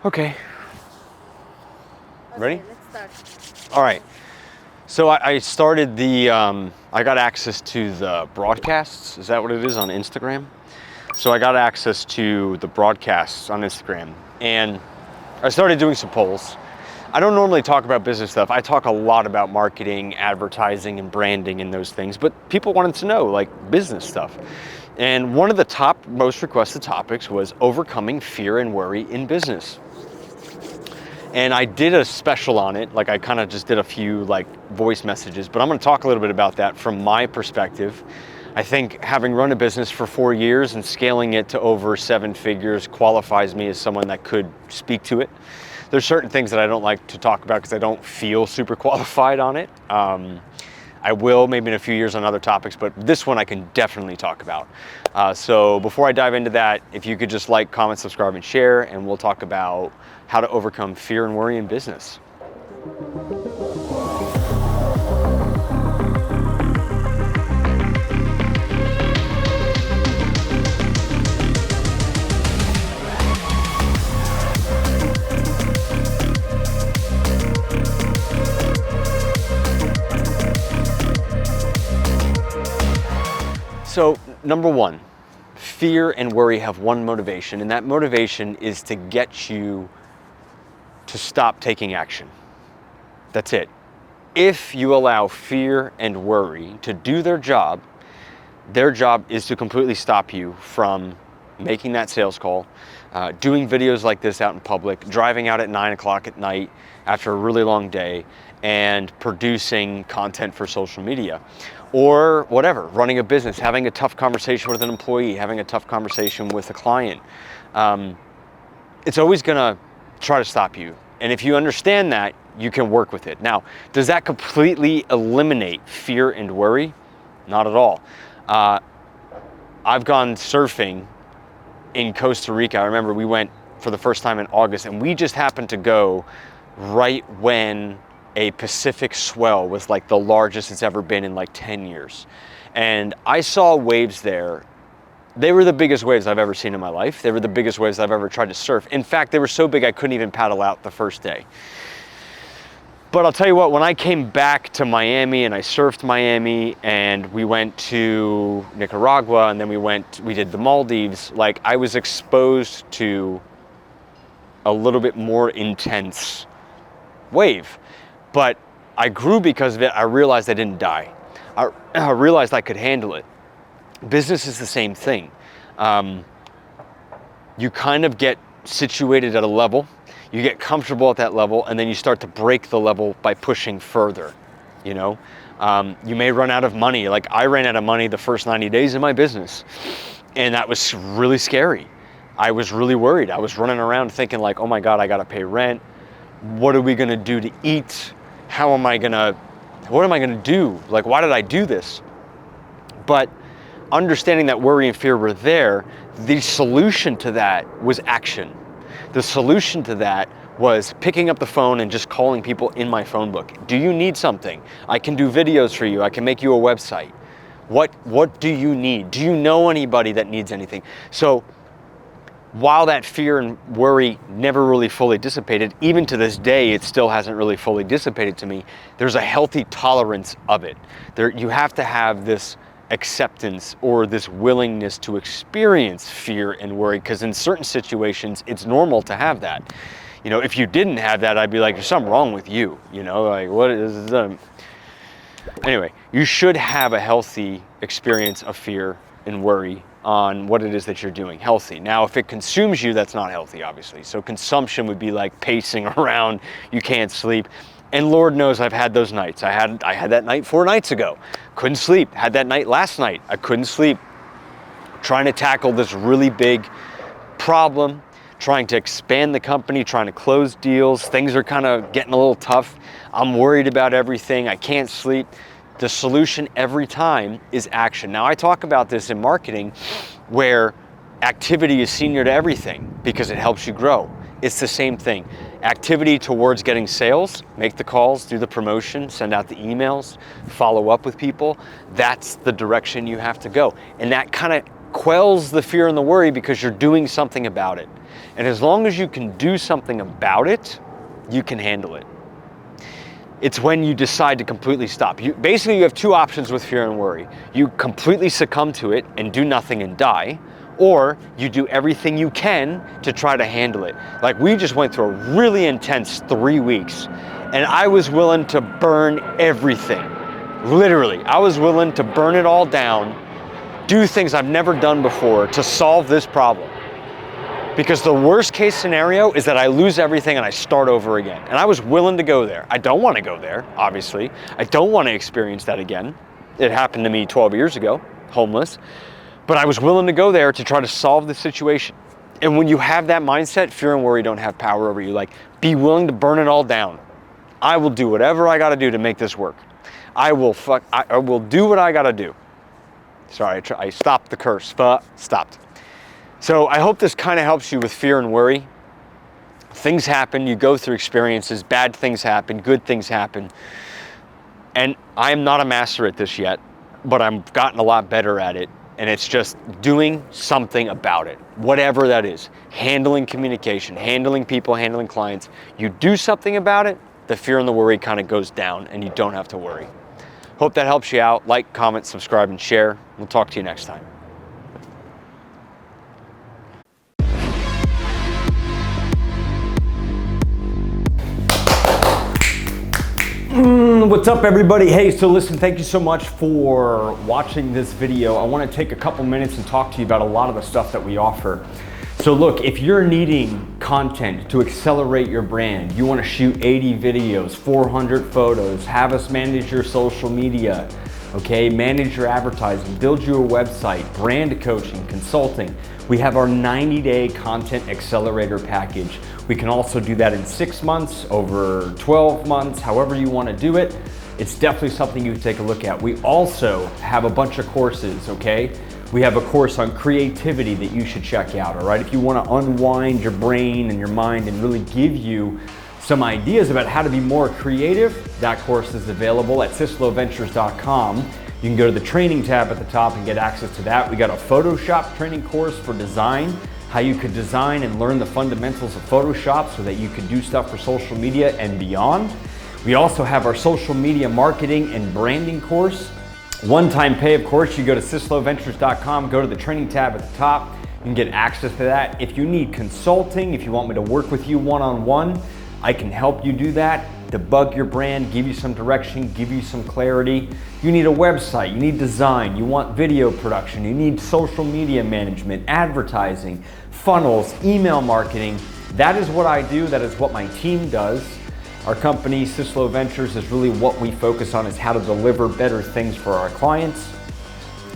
Okay. Ready? Let's start. All right. So I started I got access to the broadcasts. Is that what it is on Instagram? So I got access to the broadcasts on Instagram, and I started doing some polls. I don't normally talk about business stuff. I talk a lot about marketing, advertising, and branding and those things, but people wanted to know like business stuff. And one of the top most requested topics was overcoming fear and worry in business. And I did a special on it, like I kind of just did a few like voice messages, but I'm going to talk a little bit about that from my perspective. I think having run a business for 4 years and scaling it to over 7 figures qualifies me as someone that could speak to it. There's certain things that I don't like to talk about because I don't feel super qualified on it. I will maybe in a few years on other topics, but this one I can definitely talk about. So before I dive into that, if you could just like, comment, subscribe, and share, and we'll talk about how to overcome fear and worry in business. So, number one, fear and worry have one motivation, and that motivation is to get you to stop taking action. That's it. If you allow fear and worry to do their job is to completely stop you from making that sales call, doing videos like this out in public, driving out at 9 o'clock at night after a really long day, and producing content for social media. Or whatever, running a business, having a tough conversation with an employee, having a tough conversation with a client. It's always gonna try to stop you. And if you understand that, you can work with it. Now, does that completely eliminate fear and worry? Not at all. I've gone surfing in Costa Rica. I remember we went for the first time in August, and we just happened to go right when a Pacific swell was like the largest it's ever been in like 10 years. And I saw waves there. They were the biggest waves I've ever seen in my life. They were the biggest waves I've ever tried to surf. In fact, they were so big I couldn't even paddle out the first day. But I'll tell you what, when I came back to Miami and I surfed Miami and we went to Nicaragua and then we did the Maldives, like I was exposed to a little bit more intense wave. But I grew because of it. I realized I didn't die. I realized I could handle it. Business is the same thing. You kind of get situated at a level, you get comfortable at that level, and then you start to break the level by pushing further. You know, you may run out of money. Like I ran out of money the first 90 days of my business, and that was really scary. I was really worried. I was running around thinking like, oh my God, I gotta pay rent. What are we gonna do to eat? What am I gonna do? Like, why did I do this? But understanding that worry and fear were there, the solution to that was action. The solution to that was picking up the phone and just calling people in my phone book. Do you need something? I can do videos for you. I can make you a website. What do you need? Do you know anybody that needs anything? So while that fear and worry never really fully dissipated, even to this day, it still hasn't really fully dissipated to me. There's a healthy tolerance of it. You have to have this acceptance or this willingness to experience fear and worry, because in certain situations, it's normal to have that. You know, if you didn't have that, I'd be like, there's something wrong with you. You know, like what is Anyway, you should have a healthy experience of fear and worry on what it is that you're doing. Healthy. Now, if it consumes you, that's not healthy, obviously. So consumption would be like pacing around, you can't sleep. And Lord knows I've had those nights. I had that night 4 nights ago. Couldn't sleep. Had that night last night. I couldn't sleep. Trying to tackle this really big problem, trying to expand the company, trying to close deals. Things are kind of getting a little tough. I'm worried about everything. I can't sleep. The solution every time is action. Now, I talk about this in marketing where activity is senior to everything because it helps you grow. It's the same thing. Activity towards getting sales, make the calls, do the promotion, send out the emails, follow up with people. That's the direction you have to go. And that kind of quells the fear and the worry because you're doing something about it. And as long as you can do something about it, you can handle it. It's when you decide to completely stop. Basically, you have two options with fear and worry. You completely succumb to it and do nothing and die, or you do everything you can to try to handle it. Like, we just went through a really intense 3 weeks, and I was willing to burn everything. Literally, I was willing to burn it all down, do things I've never done before to solve this problem. Because the worst case scenario is that I lose everything and I start over again. And I was willing to go there. I don't want to go there, obviously. I don't want to experience that again. It happened to me 12 years ago, homeless. But I was willing to go there to try to solve the situation. And when you have that mindset, fear and worry don't have power over you. Like, be willing to burn it all down. I will do whatever I got to do to make this work. I will do what I got to do. Sorry, I stopped the curse. Stopped. So I hope this kind of helps you with fear and worry. Things happen, you go through experiences, bad things happen, good things happen. And I am not a master at this yet, but I've gotten a lot better at it. And it's just doing something about it, whatever that is. Handling communication, handling people, handling clients. You do something about it, the fear and the worry kind of goes down and you don't have to worry. Hope that helps you out. Like, comment, subscribe, and share. We'll talk to you next time. What's up, everybody? Hey, so listen, thank you so much for watching this video. I want to take a couple minutes and talk to you about a lot of the stuff that we offer. So look, if you're needing content to accelerate your brand, you want to shoot 80 videos, 400 photos, have us manage your social media, okay, manage your advertising, build you a website, brand coaching, consulting, we have our 90-day content accelerator package. We can also do that in 6 months, over 12 months, however you want to do it. It's definitely something you can take a look at. We also have a bunch of courses, okay? We have a course on creativity that you should check out, all right? If you want to unwind your brain and your mind and really give you some ideas about how to be more creative, that course is available at sysloventures.com. You can go to the training tab at the top and get access to that. We got a Photoshop training course for design, how you could design and learn the fundamentals of Photoshop so that you could do stuff for social media and beyond. We also have our social media marketing and branding course. One-time pay, of course. You go to sysloventures.com, go to the training tab at the top. You can get access to that. If you need consulting, if you want me to work with you one-on-one, I can help you do that, debug your brand, give you some direction, give you some clarity. You need a website, you need design, you want video production, you need social media management, advertising, funnels, email marketing. That is what I do, that is what my team does. Our company, Syslo Ventures, is really what we focus on, is how to deliver better things for our clients.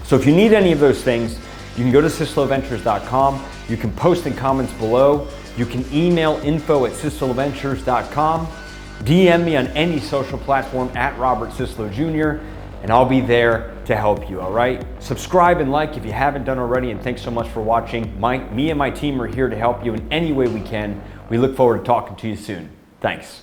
So if you need any of those things, you can go to sysloventures.com, you can post in comments below, you can email info@sysloventures.com, DM me on any social platform at Robert Syslo Jr., and I'll be there to help you, all right? Subscribe and like if you haven't done already, and thanks so much for watching. Me and my team are here to help you in any way we can. We look forward to talking to you soon. Thanks.